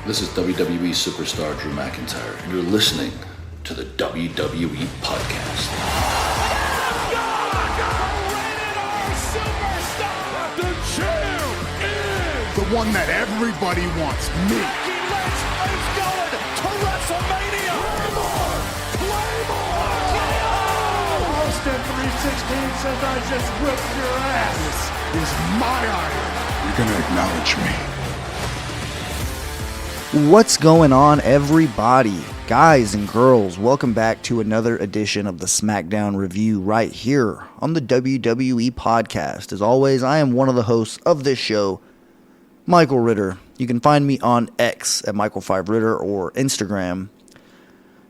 This is WWE superstar Drew McIntyre, and you're listening to the WWE Podcast. The champ is the one that everybody wants, me. It's going to WrestleMania. Claymore! Austin 316 says I just whipped your ass. This is my iron. You're going to acknowledge me. What's going on, everybody? Guys and girls, welcome back to another edition of the SmackDown Review right here on the WWE Podcast. As always, I am one of the hosts of this show, Michael Ritter. You can find me on X at Michael5Ritter or Instagram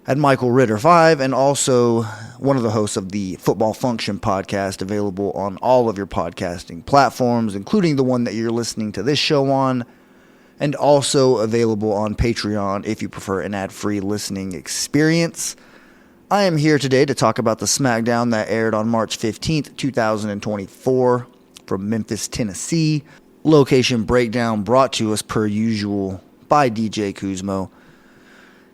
at MichaelRitter5, and also one of the hosts of the Football Function Podcast, available on all of your podcasting platforms, including the one that you're listening to this show on, and also available on Patreon if you prefer an ad-free listening experience. I am here today to talk about the SmackDown that aired on March 15th, 2024 from Memphis, Tennessee. Location breakdown brought to us per usual by DJ Kuzmo.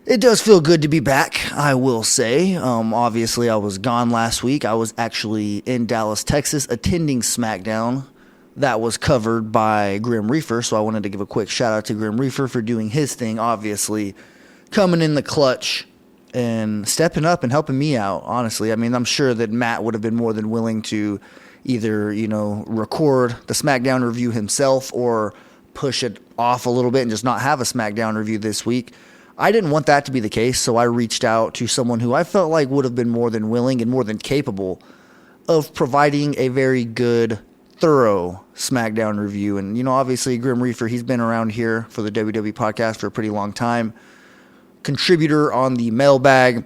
It does feel good to be back, I will say. Obviously, I was gone last week. I was actually in Dallas, Texas, attending SmackDown. That was covered by Grim Reaper, so I wanted to give a quick shout out to Grim Reaper for doing his thing, obviously coming in the clutch and stepping up and helping me out, honestly. I mean, I'm sure that Matt would have been more than willing to either, record the SmackDown review himself or push it off a little bit and just not have a SmackDown review this week. I didn't want that to be the case, so I reached out to someone who I felt like would have been more than willing and more than capable of providing a very good, thorough SmackDown review. And, obviously Grim Reaper, he's been around here for the WWE Podcast for a pretty long time. Contributor on the Mailbag,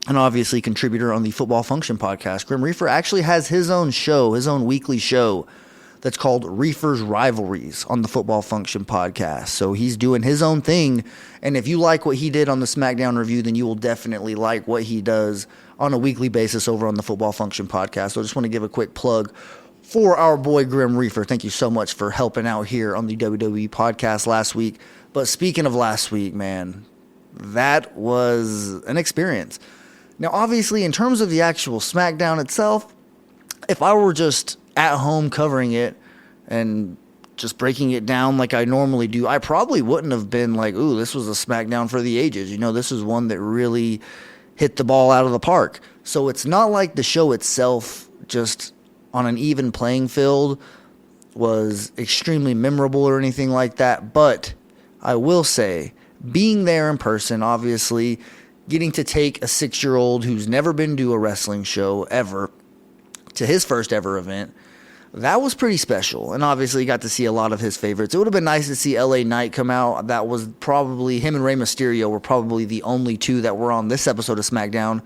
and obviously contributor on the Football Function Podcast. Grim Reaper actually has his own show, his own weekly show that's called Reaper's Rivalries on the Football Function Podcast. So he's doing his own thing. And if you like what he did on the SmackDown review, then you will definitely like what he does on a weekly basis over on the Football Function Podcast. So I just want to give a quick plug for our boy Grim Reaper. Thank you so much for helping out here on the WWE Podcast last week. But speaking of last week, man, that was an experience. Now, obviously, in terms of the actual SmackDown itself, if I were just at home covering it and just breaking it down like I normally do, I probably wouldn't have been like, ooh, this was a SmackDown for the ages. This is one that really hit the ball out of the park. So it's not like the show itself, just on an even playing field, was extremely memorable or anything like that. But I will say, being there in person, obviously, getting to take a 6-year-old who's never been to a wrestling show ever to his first ever event, that was pretty special. And obviously got to see a lot of his favorites. It would have been nice to see LA Knight come out. That was probably, him and Rey Mysterio were probably the only two that were on this episode of SmackDown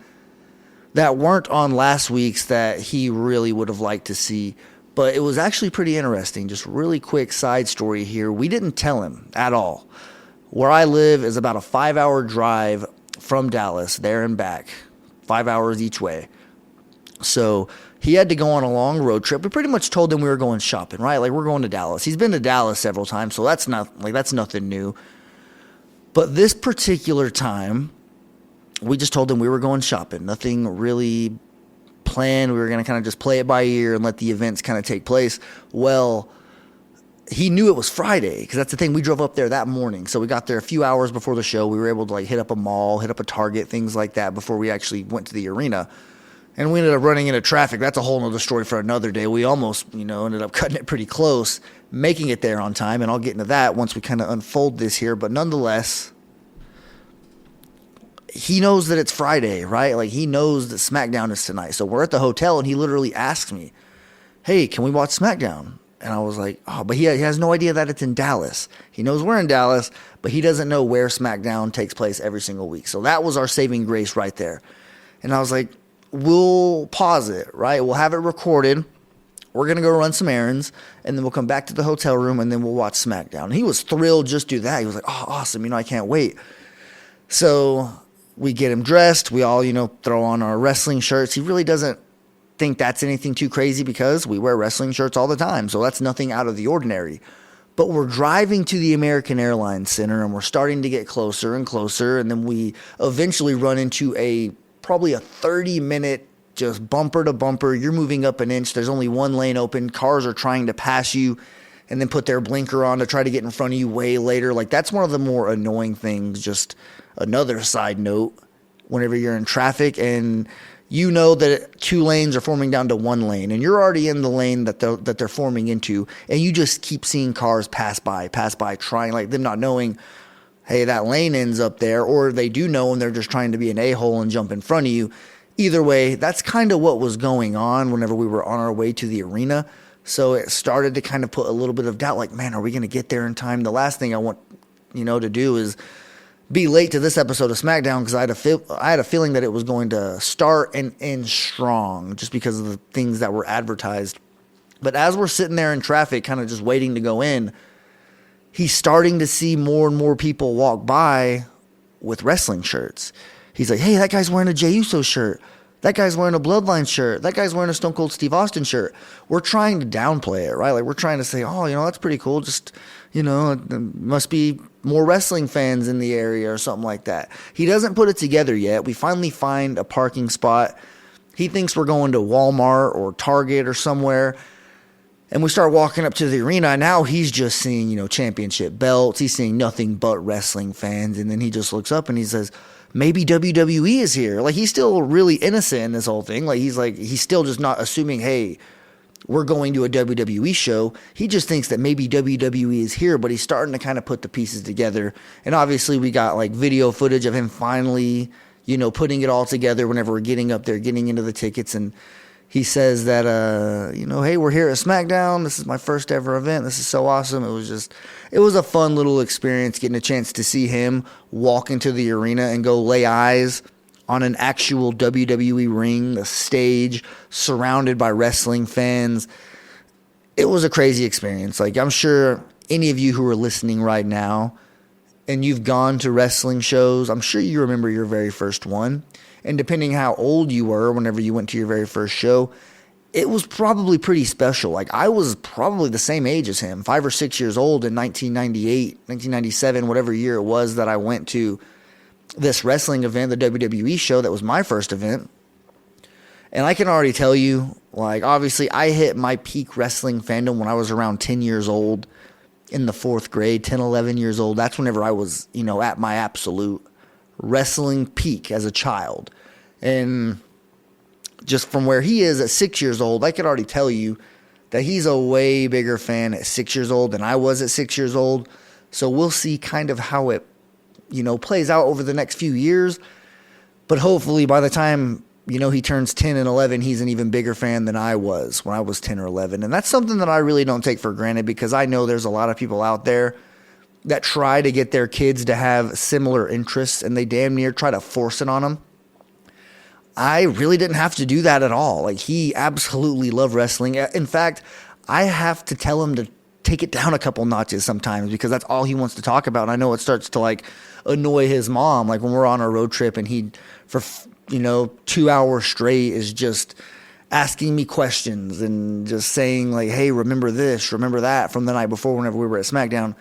that weren't on last week's that he really would have liked to see. But it was actually pretty interesting. Just really quick side story here. We didn't tell him at all. Where I live is about a 5-hour drive from Dallas, there and back. 5 hours each way. So he had to go on a long road trip. We pretty much told him we were going shopping, right? Like, we're going to Dallas. He's been to Dallas several times, so that's nothing new. But this particular time, we just told him we were going shopping. Nothing really planned. We were going to kind of just play it by ear and let the events kind of take place. Well, he knew it was Friday, because that's the thing. We drove up there that morning. So we got there a few hours before the show. We were able to hit up a mall, hit up a Target, things like that before we actually went to the arena. And we ended up running into traffic. That's a whole nother story for another day. We almost, ended up cutting it pretty close, making it there on time. And I'll get into that once we kind of unfold this here. But nonetheless, he knows that it's Friday, right? Like, he knows that SmackDown is tonight. So we're at the hotel, and he literally asked me, hey, can we watch SmackDown? And I was like, oh, but he has no idea that it's in Dallas. He knows we're in Dallas, but he doesn't know where SmackDown takes place every single week. So that was our saving grace right there. And I was like, we'll pause it, right? We'll have it recorded. We're going to go run some errands, and then we'll come back to the hotel room, and then we'll watch SmackDown. And he was thrilled just to do that. He was like, oh, awesome. I can't wait. So we get him dressed. We all, throw on our wrestling shirts. He really doesn't think that's anything too crazy because we wear wrestling shirts all the time. So that's nothing out of the ordinary. But we're driving to the American Airlines Center, and we're starting to get closer and closer, and then we eventually run into probably a 30-minute just bumper to bumper. You're moving up an inch. There's only one lane open. Cars are trying to pass you and then put their blinker on to try to get in front of you way later. Like, that's one of the more annoying things. Just another side note, whenever you're in traffic and you know that 2 lanes are forming down to 1 lane, and you're already in the lane that they're forming into, and you just keep seeing cars pass by, trying, like, them not knowing, hey, that lane ends up there, or they do know and they're just trying to be an a-hole and jump in front of you. Either way, that's kind of what was going on whenever we were on our way to the arena. So it started to kind of put a little bit of doubt, like, man, are we going to get there in time? The last thing I want, to do is be late to this episode of SmackDown, because I had a feeling that it was going to start and end strong just because of the things that were advertised. But as we're sitting there in traffic, kind of just waiting to go in, he's starting to see more and more people walk by with wrestling shirts. He's like, hey, that guy's wearing a Jey Uso shirt. That guy's wearing a Bloodline shirt. That guy's wearing a Stone Cold Steve Austin shirt. We're trying to downplay it, right? Like, we're trying to say, oh, that's pretty cool. Just, must be more wrestling fans in the area or something like that. He doesn't put it together yet. We finally find a parking spot. He thinks we're going to Walmart or Target or somewhere. And we start walking up to the arena. And now he's just seeing, championship belts. He's seeing nothing but wrestling fans. And then he just looks up and he says, maybe WWE is here. Like, he's still really innocent in this whole thing. He's still just not assuming, hey, we're going to a WWE show. He just thinks that maybe WWE is here, but he's starting to kind of put the pieces together. And obviously we got video footage of him finally, putting it all together whenever we're getting up there, getting into the tickets. And he says that, hey, we're here at SmackDown. This is my first ever event. This is so awesome. It was a fun little experience getting a chance to see him walk into the arena and go lay eyes on an actual WWE ring, the stage, surrounded by wrestling fans. It was a crazy experience. Like, I'm sure any of you who are listening right now and you've gone to wrestling shows, I'm sure you remember your very first one. And depending how old you were whenever you went to your very first show, it was probably pretty special. Like, I was probably the same age as him, 5 or 6 years old in 1998, 1997, whatever year it was that I went to this wrestling event, the WWE show. That was my first event. And I can already tell you, obviously I hit my peak wrestling fandom when I was around 10 years old in the 4th grade, 10, 11 years old. That's whenever I was, at my absolute wrestling peak as a child. And just from where he is at 6 years old, I could already tell you that he's a way bigger fan at 6 years old than I was at 6 years old. So we'll see kind of how it, plays out over the next few years. But hopefully by the time, he turns 10 and 11, he's an even bigger fan than I was when I was 10 or 11. And that's something that I really don't take for granted, because I know there's a lot of people out there that try to get their kids to have similar interests, and they damn near try to force it on them. I really didn't have to do that at all. Like, he absolutely loved wrestling. In fact, I have to tell him to take it down a couple notches sometimes, because that's all he wants to talk about. And I know it starts to annoy his mom. Like, when we're on a road trip and he, for 2 hours straight, is just asking me questions and just saying hey, remember this, remember that from the night before whenever we were at SmackDown.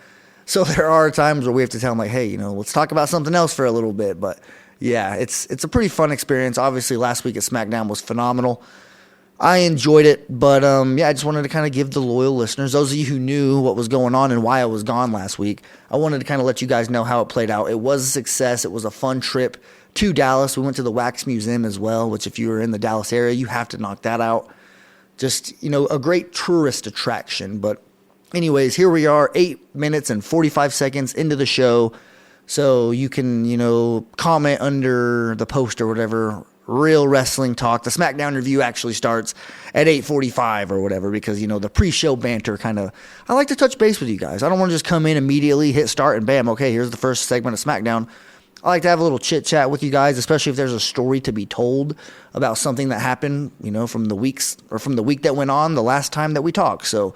So there are times where we have to tell him hey, let's talk about something else for a little bit. But yeah, it's a pretty fun experience. Obviously last week at SmackDown was phenomenal. I enjoyed it, but I just wanted to kind of give the loyal listeners, those of you who knew what was going on and why I was gone last week, I wanted to kind of let you guys know how it played out. It was a success. It was a fun trip to Dallas. We went to the Wax Museum as well, which if you were in the Dallas area, you have to knock that out. Just, a great tourist attraction. But anyways, here we are, 8 minutes and 45 seconds into the show. So you can, comment under the post or whatever. Real wrestling talk. The SmackDown review actually starts at 8:45 or whatever, because, the pre-show banter I like to touch base with you guys. I don't want to just come in immediately, hit start, and bam, okay, here's the first segment of SmackDown. I like to have a little chit-chat with you guys, especially if there's a story to be told about something that happened, from the week that went on the last time that we talked. So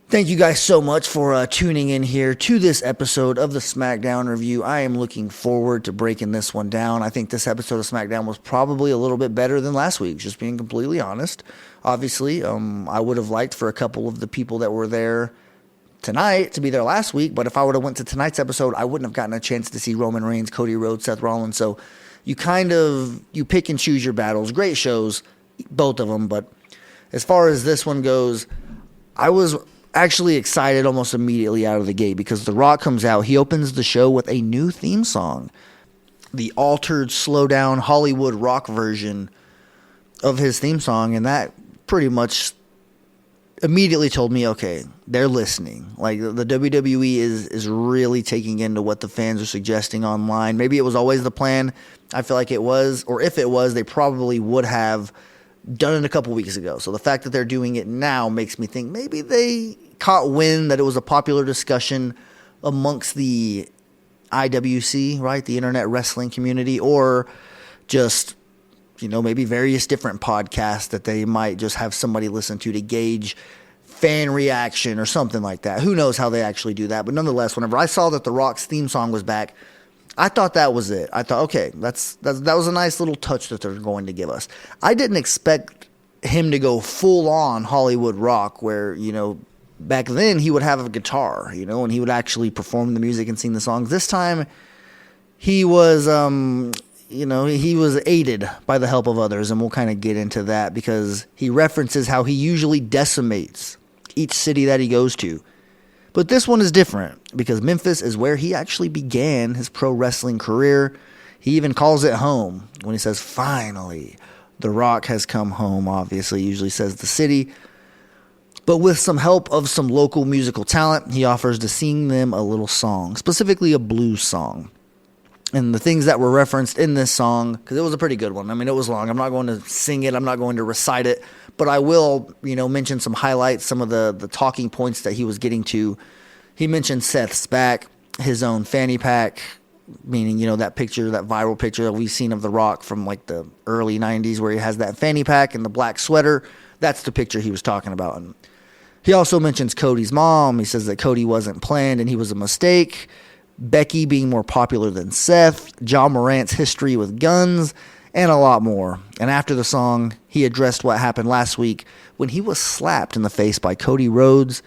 thank you guys so much for tuning in here to this episode of the SmackDown review. I am looking forward to breaking this one down. I think this episode of SmackDown was probably a little bit better than last week's, just being completely honest. Obviously, I would have liked for a couple of the people that were there tonight to be there last week, but if I would have went to tonight's episode, I wouldn't have gotten a chance to see Roman Reigns, Cody Rhodes, Seth Rollins. So you pick and choose your battles. Great shows, both of them. But as far as this one goes, I was actually excited almost immediately out of the gate because The Rock comes out. He opens the show with a new theme song, the altered, slow down Hollywood rock version of his theme song, and that pretty much immediately told me, okay, they're listening. Like, the WWE is really taking into what the fans are suggesting online. Maybe it was always the plan. I feel like it was, or if it was, they probably would have done it a couple weeks ago. So the fact that they're doing it now makes me think maybe they caught wind that it was a popular discussion amongst the IWC, right, the internet wrestling community, or just, maybe various different podcasts that they might just have somebody listen to gauge fan reaction or something like that. Who knows how they actually do that? But nonetheless, whenever I saw that The Rock's theme song was back, I thought that was it. I thought, okay, that was a nice little touch that they're going to give us. I didn't expect him to go full on Hollywood rock where, back then he would have a guitar, and he would actually perform the music and sing the songs. This time he was, he was aided by the help of others, and we'll kind of get into that because he references how he usually decimates each city that he goes to. But this one is different because Memphis is where he actually began his pro wrestling career. He even calls it home when he says, finally, The Rock has come home. Obviously, he usually says the city. But with some help of some local musical talent, he offers to sing them a little song, specifically a blues song. And the things that were referenced in this song, because it was a pretty good one. I mean, it was long. I'm not going to sing it. I'm not going to recite it. But I will, mention some highlights, some of the talking points that he was getting to. He mentioned Seth's back, his own fanny pack, meaning, that picture, that viral picture that we've seen of The Rock from like the early 90s where he has that fanny pack and the black sweater. That's the picture he was talking about. And he also mentions Cody's mom. He says that Cody wasn't planned and he was a mistake. Becky being more popular than Seth, John Morant's history with guns, and a lot more. And after the song, he addressed what happened last week when he was slapped in the face by Cody Rhodes.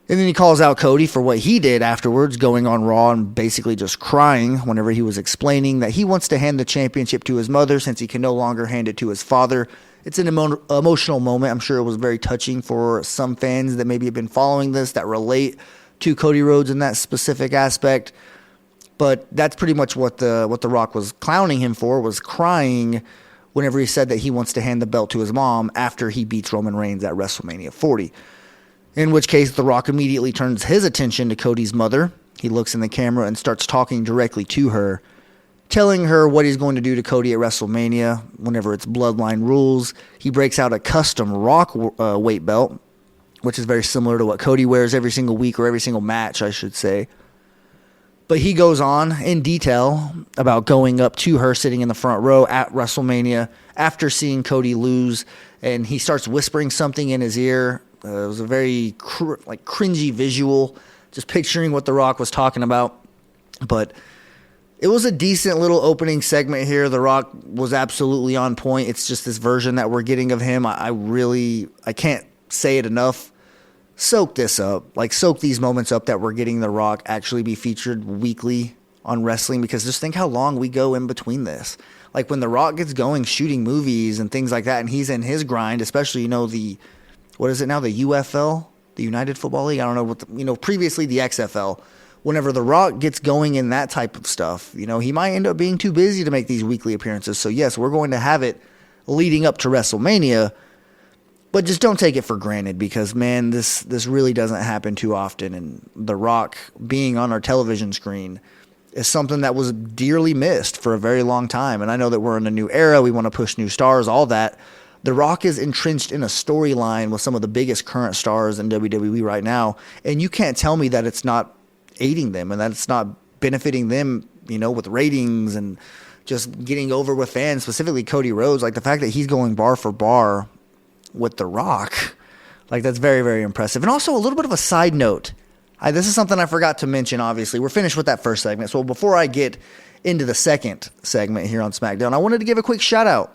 And then he calls out Cody for what he did afterwards, going on Raw and basically just crying whenever he was explaining that he wants to hand the championship to his mother since he can no longer hand it to his father. It's an emotional moment. I'm sure it was very touching for some fans that maybe have been following this that relate to Cody Rhodes in that specific aspect. But that's pretty much what the Rock was clowning him for, was crying whenever he said that he wants to hand the belt to his mom after he beats Roman Reigns at WrestleMania 40. In which case, The Rock immediately turns his attention to Cody's mother. He looks in the camera and starts talking directly to her, telling her what he's going to do to Cody at WrestleMania whenever it's Bloodline rules. He breaks out a custom Rock weight belt, which is very similar to what Cody wears every single week or every single match, I should say. But he goes on in detail about going up to her sitting in the front row at WrestleMania after seeing Cody lose, and he starts whispering something in his ear. It was a very cringy visual, just picturing what The Rock was talking about. But it was a decent little opening segment here. The Rock was absolutely on point. It's just this version that we're getting of him. I can't say it enough. Soak this up. Soak these moments up that we're getting The Rock actually be featured weekly on wrestling, because just think how long we go in between this. When The Rock gets going shooting movies and things like that, and he's in his grind, especially, what is it now? The UFL? The United Football League? I don't know what previously the XFL. Whenever The Rock gets going in that type of stuff, he might end up being too busy to make these weekly appearances. So yes, we're going to have it leading up to WrestleMania, but just don't take it for granted, because man, this really doesn't happen too often. And The Rock being on our television screen is something that was dearly missed for a very long time. And I know that we're in a new era. We want to push new stars, all that. The Rock is entrenched in a storyline with some of the biggest current stars in WWE right now. And you can't tell me that it's not aiding them and that it's not benefiting them, with ratings and just getting over with fans, specifically Cody Rhodes. The fact that he's going bar for bar with The Rock, that's very, very impressive. And also a little bit of a side note. This is something I forgot to mention, obviously. We're finished with that first segment. So before I get into the second segment here on SmackDown, I wanted to give a quick shout out,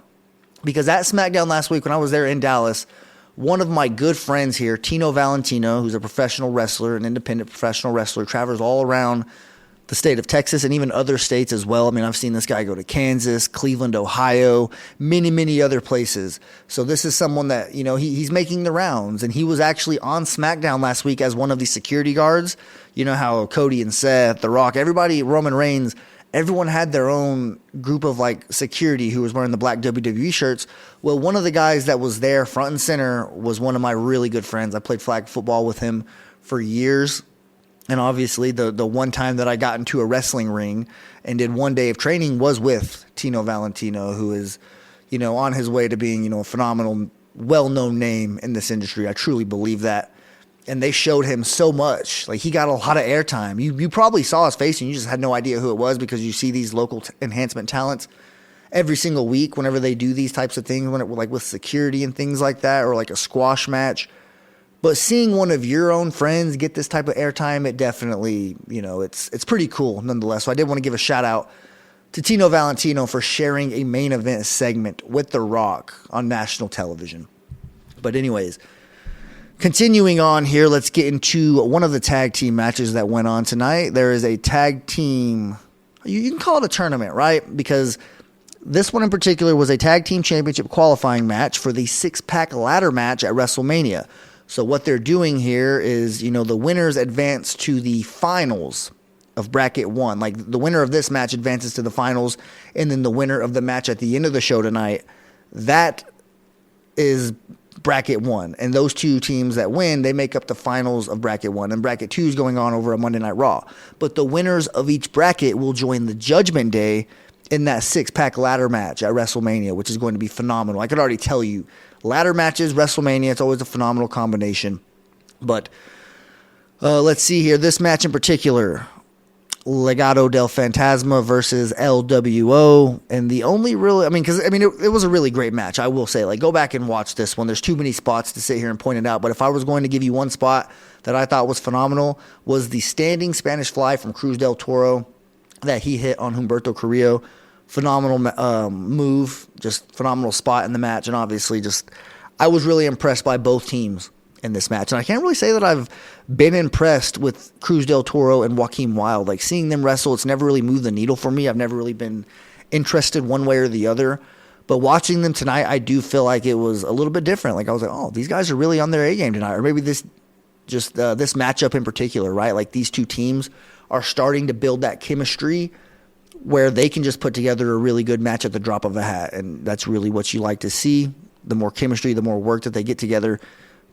because at SmackDown last week when I was there in Dallas, one of my good friends here, Tino Valentino, who's a professional wrestler, an independent professional wrestler, travels all around the state of Texas and even other states as well. I mean, I've seen this guy go to Kansas, Cleveland, Ohio, many, many other places. So this is someone that, he's making the rounds. And he was actually on SmackDown last week as one of the security guards. You know how Cody and Seth, The Rock, everybody, Roman Reigns, everyone had their own group of security who was wearing the black WWE shirts. Well, one of the guys that was there front and center was one of my really good friends. I played flag football with him for years. And obviously, the one time that I got into a wrestling ring and did one day of training was with Tino Valentino, who is, on his way to being, a phenomenal, well-known name in this industry. I truly believe that. And they showed him so much. He got a lot of airtime. You probably saw his face and you just had no idea who it was because you see these local enhancement talents every single week whenever they do these types of things, with security and things like that, or a squash match. But seeing one of your own friends get this type of airtime, it definitely, it's pretty cool nonetheless. So I did want to give a shout out to Tino Valentino for sharing a main event segment with The Rock on national television. But anyways, continuing on here, let's get into one of the tag team matches that went on tonight. There is a tag team, you can call it a tournament, right? Because this one in particular was a tag team championship qualifying match for the six-pack ladder match at WrestleMania. So what they're doing here is, the winners advance to the finals of bracket 1. The winner of this match advances to the finals, and then the winner of the match at the end of the show tonight, that is bracket 1. And those two teams that win, they make up the finals of bracket 1. And bracket 2 is going on over a Monday Night Raw. But the winners of each bracket will join the Judgment Day in that six-pack ladder match at WrestleMania, which is going to be phenomenal. I could already tell you, ladder matches, WrestleMania, it's always a phenomenal combination. But let's see here. This match in particular, Legado del Fantasma versus LWO. And the only really, it was a really great match, I will say. Go back and watch this one. There's too many spots to sit here and point it out. But if I was going to give you one spot that I thought was phenomenal, was the standing Spanish fly from Cruz del Toro that he hit on Humberto Carrillo. Phenomenal move, just phenomenal spot in the match. And obviously I was really impressed by both teams in this match. And I can't really say that I've been impressed with Cruz del Toro and Joaquin Wilde. Seeing them wrestle, it's never really moved the needle for me. I've never really been interested one way or the other. But watching them tonight, I do feel like it was a little bit different. I was oh, these guys are really on their A game tonight. Or maybe this matchup in particular, right? These two teams are starting to build that chemistry where they can just put together a really good match at the drop of a hat. And that's really what you like to see. The more chemistry, the more work that they get together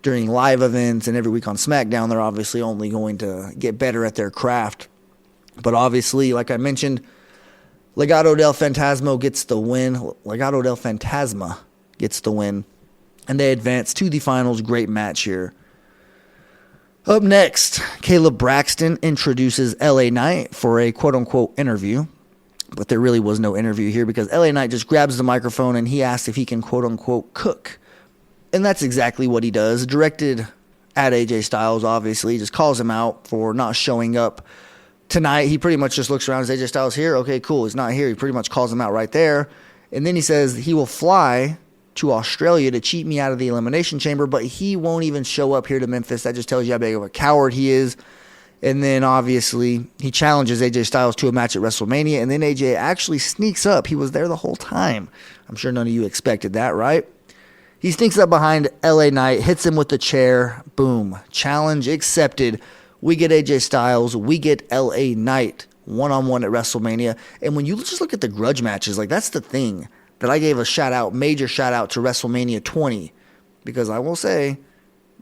during live events and every week on SmackDown, they're obviously only going to get better at their craft. But obviously, like I mentioned, Legado del Fantasma gets the win. Legado del Fantasma gets the win. And they advance to the finals. Great match here. Up next, Caleb Braxton introduces LA Knight for a quote-unquote interview. But there really was no interview here because LA Knight just grabs the microphone and he asks if he can quote-unquote cook. And that's exactly what he does. Directed at AJ Styles, obviously. Just calls him out for not showing up tonight. He pretty much just looks around. Is AJ Styles here? Okay, cool. He's not here. He pretty much calls him out right there. And then he says he will fly to Australia to cheat me out of the Elimination Chamber, but he won't even show up here to Memphis. That just tells you how big of a coward he is. And then, obviously, he challenges AJ Styles to a match at WrestleMania, and then AJ actually sneaks up. He was there the whole time. I'm sure none of you expected that, right? He sneaks up behind LA Knight, hits him with the chair. Boom. Challenge accepted. We get AJ Styles. We get LA Knight one-on-one at WrestleMania. And when you just look at the grudge matches, that's the thing that I gave a shout-out, major shout-out to WrestleMania 20. Because I will say,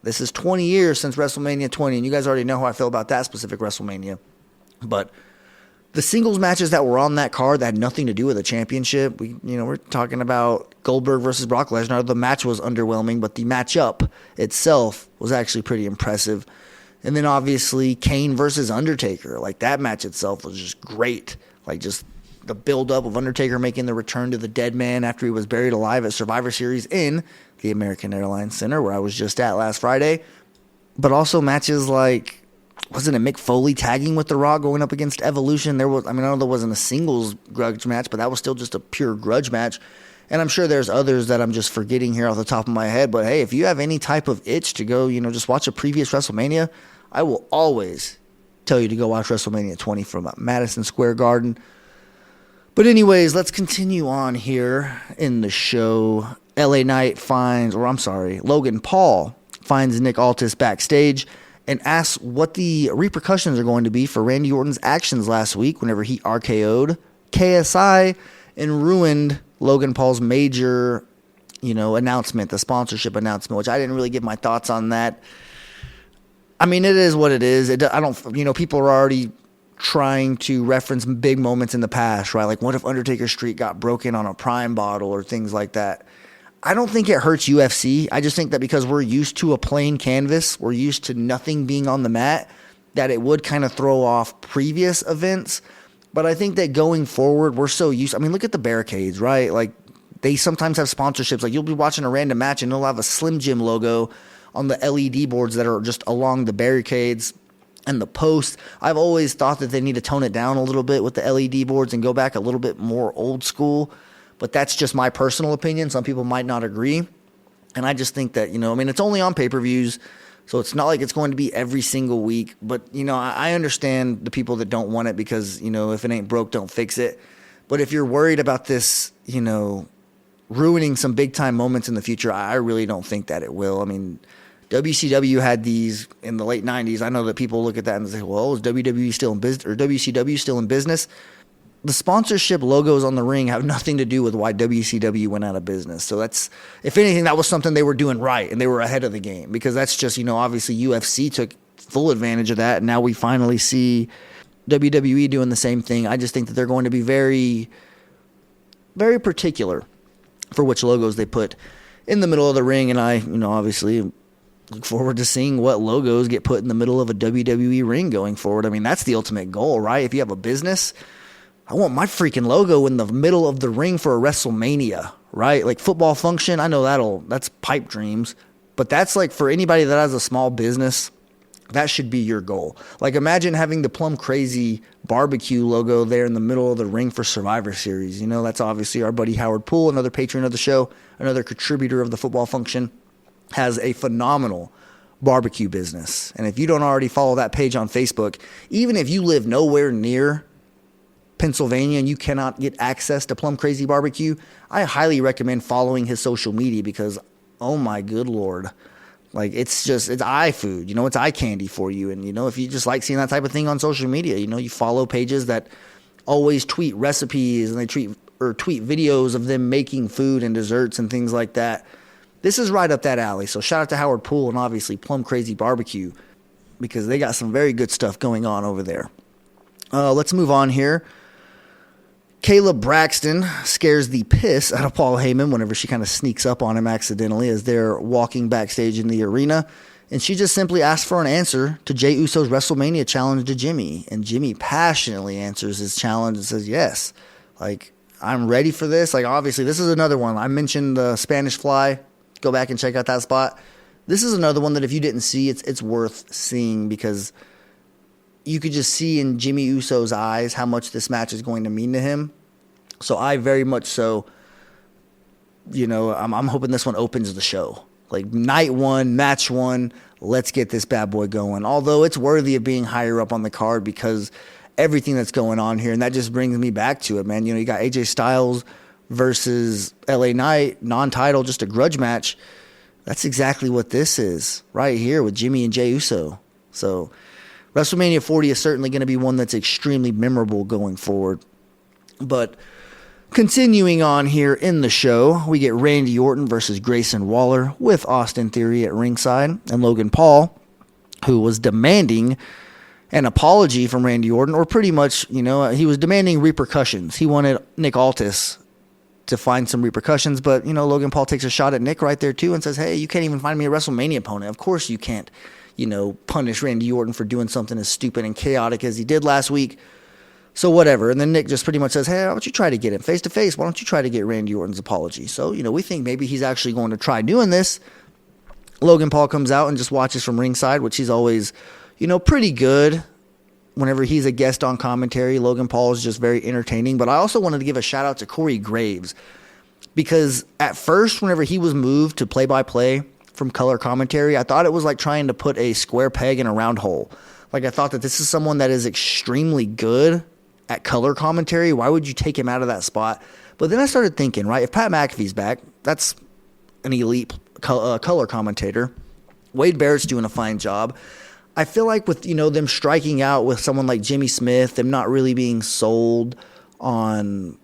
this is 20 years since WrestleMania 20, and you guys already know how I feel about that specific WrestleMania. But the singles matches that were on that card that had nothing to do with the championship, we're talking about Goldberg versus Brock Lesnar. The match was underwhelming, but the matchup itself was actually pretty impressive. And then obviously Kane versus Undertaker. That match itself was just great. Just the build-up of Undertaker making the return to the dead man after he was buried alive at Survivor Series in the American Airlines Center, where I was just at last Friday. But also matches wasn't it Mick Foley tagging with The Rock going up against Evolution? I know there wasn't a singles grudge match, but that was still just a pure grudge match. And I'm sure there's others that I'm just forgetting here off the top of my head. But hey, if you have any type of itch to go, just watch a previous WrestleMania, I will always tell you to go watch WrestleMania 20 from Madison Square Garden. But anyways, let's continue on here in the show. Logan Paul finds Nick Aldis backstage and asks what the repercussions are going to be for Randy Orton's actions last week whenever he RKO'd KSI and ruined Logan Paul's major, announcement, the sponsorship announcement, which I didn't really give my thoughts on that. I mean, it is what it is. People are already trying to reference big moments in the past, right? Like, what if Undertaker Street got broken on a Prime bottle or things like that? I don't think it hurts UFC. I just think that because we're used to a plain canvas, we're used to nothing being on the mat, that it would kind of throw off previous events. But I think that going forward, we're so used. I mean, look at the barricades, right? Like, they sometimes have sponsorships. Like, you'll be watching a random match and they'll have a Slim Jim logo on the LED boards that are just along the barricades and the post. I've always thought that they need to tone it down a little bit with the LED boards and go back a little bit more old school. But that's just my personal opinion. Some people might not agree. And I just think that, it's only on pay-per-views, so it's not like it's going to be every single week. But, I understand the people that don't want it because, if it ain't broke, don't fix it. But if you're worried about this, ruining some big-time moments in the future, I really don't think that it will. I mean, WCW had these in the late 90s. I know that people look at that and say, well, is WWE still in business or WCW still in business? The sponsorship logos on the ring have nothing to do with why WCW went out of business. So that's, if anything, that was something they were doing right and they were ahead of the game, because that's just, obviously UFC took full advantage of that. And now we finally see WWE doing the same thing. I just think that they're going to be very, very particular for which logos they put in the middle of the ring. And I, obviously look forward to seeing what logos get put in the middle of a WWE ring going forward. I mean, that's the ultimate goal, right? If you have a business, I want my freaking logo in the middle of the ring for a WrestleMania, right? Like football function, I know that's pipe dreams, but that's like for anybody that has a small business, that should be your goal. Like, imagine having the Plum Crazy barbecue logo there in the middle of the ring for Survivor Series. That's obviously our buddy Howard Poole, another patron of the show, another contributor of the football function, has a phenomenal barbecue business. And if you don't already follow that page on Facebook, even if you live nowhere near Pennsylvania and you cannot get access to Plum Crazy Barbecue, I highly recommend following his social media because, oh my good Lord, like it's eye food, it's eye candy for you. And, if you just like seeing that type of thing on social media, you follow pages that always tweet recipes and they tweet videos of them making food and desserts and things like that. This is right up that alley. So shout out to Howard Poole and obviously Plum Crazy Barbecue because they got some very good stuff going on over there. Let's move on here. Kayla Braxton scares the piss out of Paul Heyman whenever she kind of sneaks up on him accidentally as they're walking backstage in the arena. And she just simply asks for an answer to Jey Uso's WrestleMania challenge to Jimmy. And Jimmy passionately answers his challenge and says, yes, like, I'm ready for this. Like, obviously, this is another one. I mentioned the Spanish Fly. Go back and check out that spot. This is another one that if you didn't see, it's worth seeing because you could just see in Jimmy Uso's eyes how much this match is going to mean to him. So I very much so, I'm hoping this one opens the show. Like night one, match one, let's get this bad boy going. Although it's worthy of being higher up on the card because everything that's going on here, and that just brings me back to it, man. You got AJ Styles versus LA Knight, non-title, just a grudge match. That's exactly what this is right here with Jimmy and Jey Uso. So WrestleMania 40 is certainly going to be one that's extremely memorable going forward. But continuing on here in the show, we get Randy Orton versus Grayson Waller with Austin Theory at ringside and Logan Paul, who was demanding an apology from Randy Orton, or pretty much, he was demanding repercussions. He wanted Nick Aldis to find some repercussions, but, Logan Paul takes a shot at Nick right there too and says, hey, you can't even find me a WrestleMania opponent. Of course you can't, punish Randy Orton for doing something as stupid and chaotic as he did last week. So whatever. And then Nick just pretty much says, hey, why don't you try to get him face to face? Why don't you try to get Randy Orton's apology? So, we think maybe he's actually going to try doing this. Logan Paul comes out and just watches from ringside, which he's always, pretty good. Whenever he's a guest on commentary, Logan Paul is just very entertaining. But I also wanted to give a shout out to Corey Graves. Because at first, whenever he was moved to play-by-play from color commentary, I thought it was like trying to put a square peg in a round hole. Like, I thought that this is someone that is extremely good at color commentary. Why would you take him out of that spot? But then I started thinking, right, if Pat McAfee's back, that's an elite color commentator. Wade Barrett's doing a fine job. I feel like with, them striking out with someone like Jimmy Smith, them not really being sold on,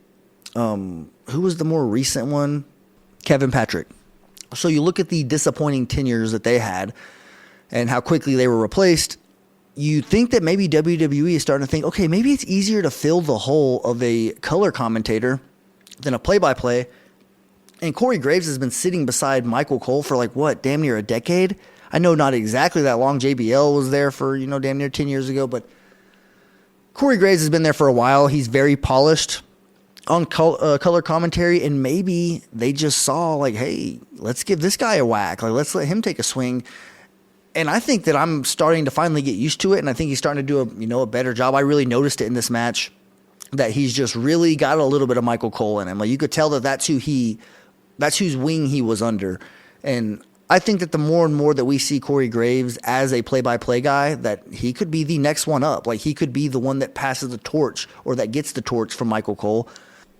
who was the more recent one? Kevin Patrick. So you look at the disappointing tenures that they had and how quickly they were replaced. You think that maybe WWE is starting to think, okay, maybe it's easier to fill the hole of a color commentator than a play-by-play. And Corey Graves has been sitting beside Michael Cole for damn near a decade. I know not exactly that long. JBL was there for, damn near 10 years ago, but Corey Graves has been there for a while. He's very polished on color commentary, and maybe they just saw, hey, let's give this guy a whack. Let's let him take a swing. And I think that I'm starting to finally get used to it, and I think he's starting to do a better job. I really noticed it in this match that he's just really got a little bit of Michael Cole in him. You could tell that that's whose wing he was under. And I think that the more and more that we see Corey Graves as a play-by-play guy, that he could be the next one up. He could be the one that passes the torch or that gets the torch from Michael Cole.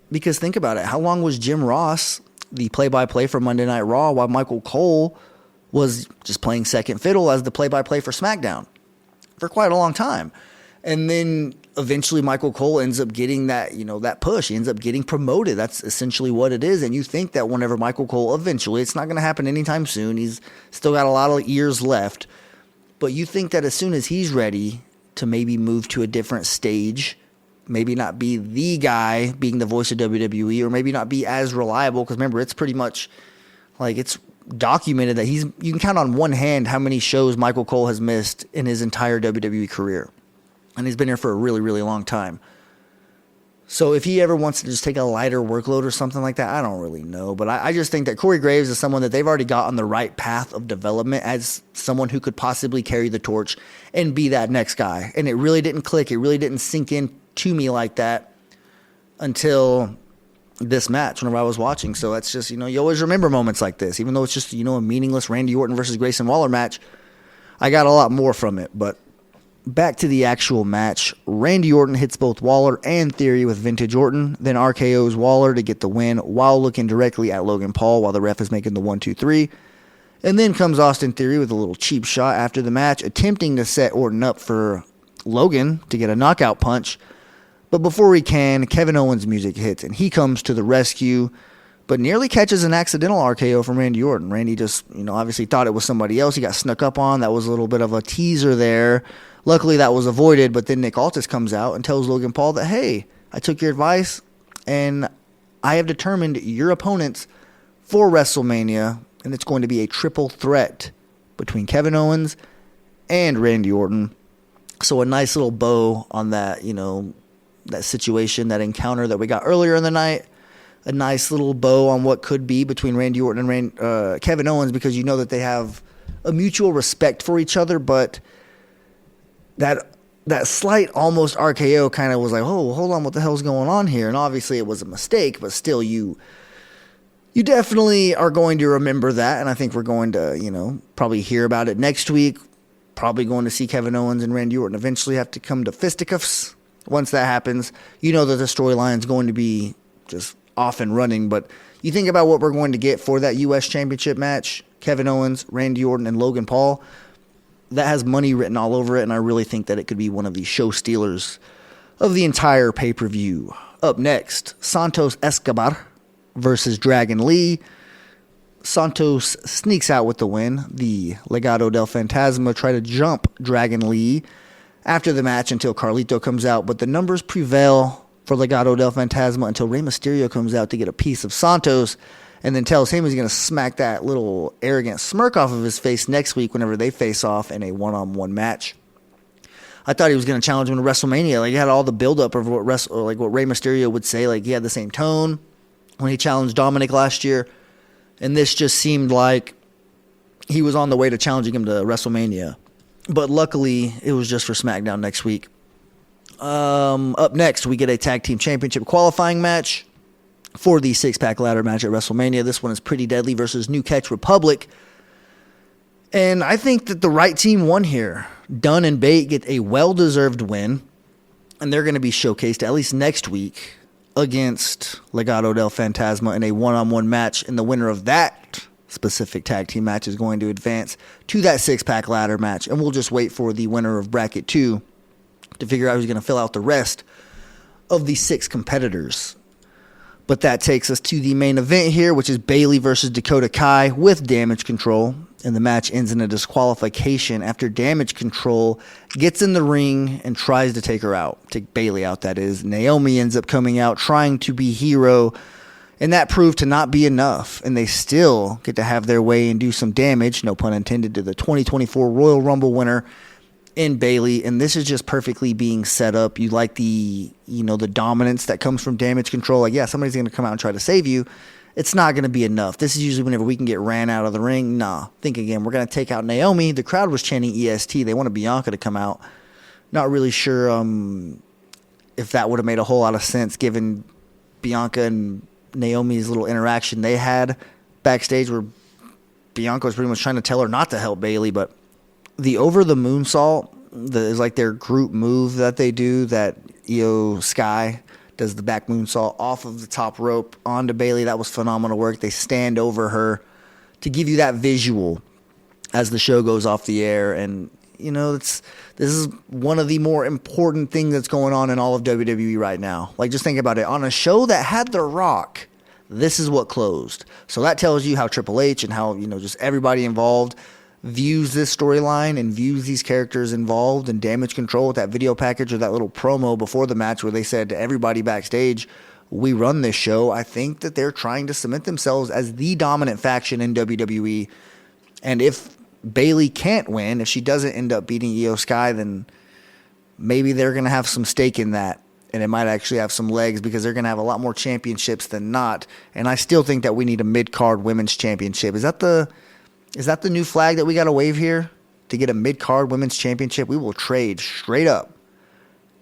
Because think about it. How long was Jim Ross the play-by-play for Monday Night Raw while Michael Cole was just playing second fiddle as the play-by-play for SmackDown? For quite a long time. And then eventually Michael Cole ends up getting that, that push. He ends up getting promoted. That's essentially what it is. And you think that whenever Michael Cole eventually, it's not going to happen anytime soon. He's still got a lot of years left. But you think that as soon as he's ready to maybe move to a different stage, maybe not be the guy being the voice of WWE, or maybe not be as reliable. Because remember, it's pretty much it's documented that you can count on one hand how many shows Michael Cole has missed in his entire WWE career. And he's been here for a really, really long time. So if he ever wants to just take a lighter workload or something like that, I don't really know. But I just think that Corey Graves is someone that they've already got on the right path of development as someone who could possibly carry the torch and be that next guy. And it really didn't click. It really didn't sink in to me like that until this match whenever I was watching. So that's just, you always remember moments like this. Even though it's just, a meaningless Randy Orton versus Grayson Waller match, I got a lot more from it. But back to the actual match. Randy Orton hits both Waller and Theory with Vintage Orton, then RKO's Waller to get the win while looking directly at Logan Paul while the ref is making the 1-2-3. And then comes Austin Theory with a little cheap shot after the match, attempting to set Orton up for Logan to get a knockout punch. But before he can, Kevin Owens' music hits, and he comes to the rescue, but nearly catches an accidental RKO from Randy Orton. Randy just, obviously thought it was somebody else. He got snuck up on. That was a little bit of a teaser there. Luckily, that was avoided, but then Nick Aldis comes out and tells Logan Paul that, hey, I took your advice, and I have determined your opponents for WrestleMania, and it's going to be a triple threat between Kevin Owens and Randy Orton. So a nice little bow on that, that situation, that encounter that we got earlier in the night. A nice little bow on what could be between Randy Orton and Kevin Owens, because you know that they have a mutual respect for each other, but that slight almost RKO kind of was like, oh, hold on, what the hell's going on here? And obviously it was a mistake, but still you definitely are going to remember that, and I think we're going to, probably hear about it next week. Probably going to see Kevin Owens and Randy Orton eventually have to come to fisticuffs. Once that happens, you know that the storyline is going to be just off and running. But you think about what we're going to get for that U.S. Championship match, Kevin Owens, Randy Orton, and Logan Paul. That has money written all over it, and I really think that it could be one of the show stealers of the entire pay-per-view. Up next, Santos Escobar versus Dragon Lee. Santos sneaks out with the win. The Legado del Fantasma try to jump Dragon Lee after the match until Carlito comes out, but the numbers prevail for Legado del Fantasma until Rey Mysterio comes out to get a piece of Santos and then tells him he's going to smack that little arrogant smirk off of his face next week whenever they face off in a one-on-one match. I thought he was going to challenge him to WrestleMania. He had all the buildup of what Rey Mysterio would say. He had the same tone when he challenged Dominic last year, and this just seemed like he was on the way to challenging him to WrestleMania. But luckily, it was just for SmackDown next week. Up next, we get a Tag Team Championship qualifying match. for the six-pack ladder match at WrestleMania. This one is Pretty Deadly versus New Catch Republic. And I think that the right team won here. Dunn and Bate get a well-deserved win, and they're going to be showcased at least next week against Legado del Fantasma in a one-on-one match, and the winner of that specific tag team match is going to advance to that six-pack ladder match, and we'll just wait for the winner of Bracket 2 to figure out who's going to fill out the rest of the 6 competitors. But that takes us to the main event here, which is Bayley versus Dakota Kai with Damage Control. And the match ends in a disqualification after Damage Control gets in the ring and tries to take her out. Take Bayley out, that is. Naomi ends up coming out trying to be hero, and that proved to not be enough. And they still get to have their way and do some damage, no pun intended, to the 2024 Royal Rumble winner in Bayley. And this is just perfectly being set up. You like the dominance that comes from Damage Control. Like, yeah, somebody's going to come out and try to save you. It's not going to be enough. This is usually whenever we can get ran out of the ring. Nah, think again. We're going to take out Naomi. The crowd was chanting EST. They wanted Bianca to come out. Not really sure if that would have made a whole lot of sense given Bianca and Naomi's little interaction they had backstage where Bianca was pretty much trying to tell her not to help Bayley. But the over the moonsault is like their group move that they do, that Io Sky does the back moonsault off of the top rope onto Bayley. That was phenomenal work. They stand over her to give you that visual as the show goes off the air. And, this is one of the more important things that's going on in all of WWE right now. Like, just think about it. On a show that had The Rock, this is what closed. So that tells you how Triple H and how, just everybody involved views this storyline and views these characters involved. And Damage Control with that video package or that little promo before the match where they said to everybody backstage, we run this show. I think that they're trying to cement themselves as the dominant faction in WWE. And if Bayley can't win, if she doesn't end up beating Io Sky, then maybe they're going to have some stake in that. And it might actually have some legs because they're going to have a lot more championships than not. And I still think that we need a mid-card women's championship. Is that the new flag that we got to wave here? To get a mid-card women's championship, we will trade straight up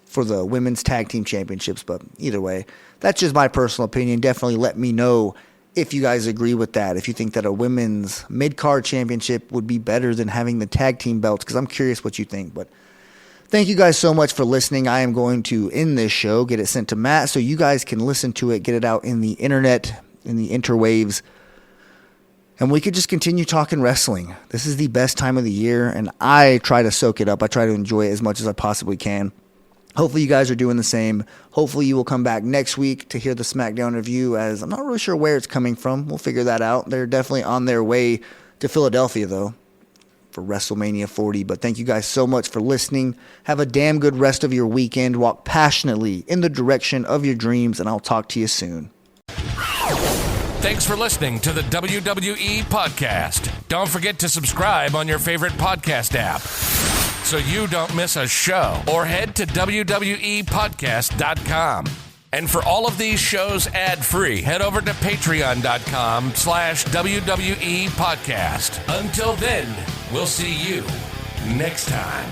for the women's tag team championships. But either way, that's just my personal opinion. Definitely let me know if you guys agree with that. If you think that a women's mid-card championship would be better than having the tag team belts, because I'm curious what you think. But thank you guys so much for listening. I am going to end this show, get it sent to Matt so you guys can listen to it, get it out in the internet, in the interwaves. And we could just continue talking wrestling. This is the best time of the year, and I try to soak it up. I try to enjoy it as much as I possibly can. Hopefully you guys are doing the same. Hopefully you will come back next week to hear the SmackDown review, as I'm not really sure where it's coming from. We'll figure that out. They're definitely on their way to Philadelphia, though, for WrestleMania 40. But thank you guys so much for listening. Have a damn good rest of your weekend. Walk passionately in the direction of your dreams, and I'll talk to you soon. Thanks for listening to the WWE Podcast. Don't forget to subscribe on your favorite podcast app so you don't miss a show, or head to WWEpodcast.com. And for all of these shows ad-free, head over to patreon.com/WWE Podcast. Until then, we'll see you next time.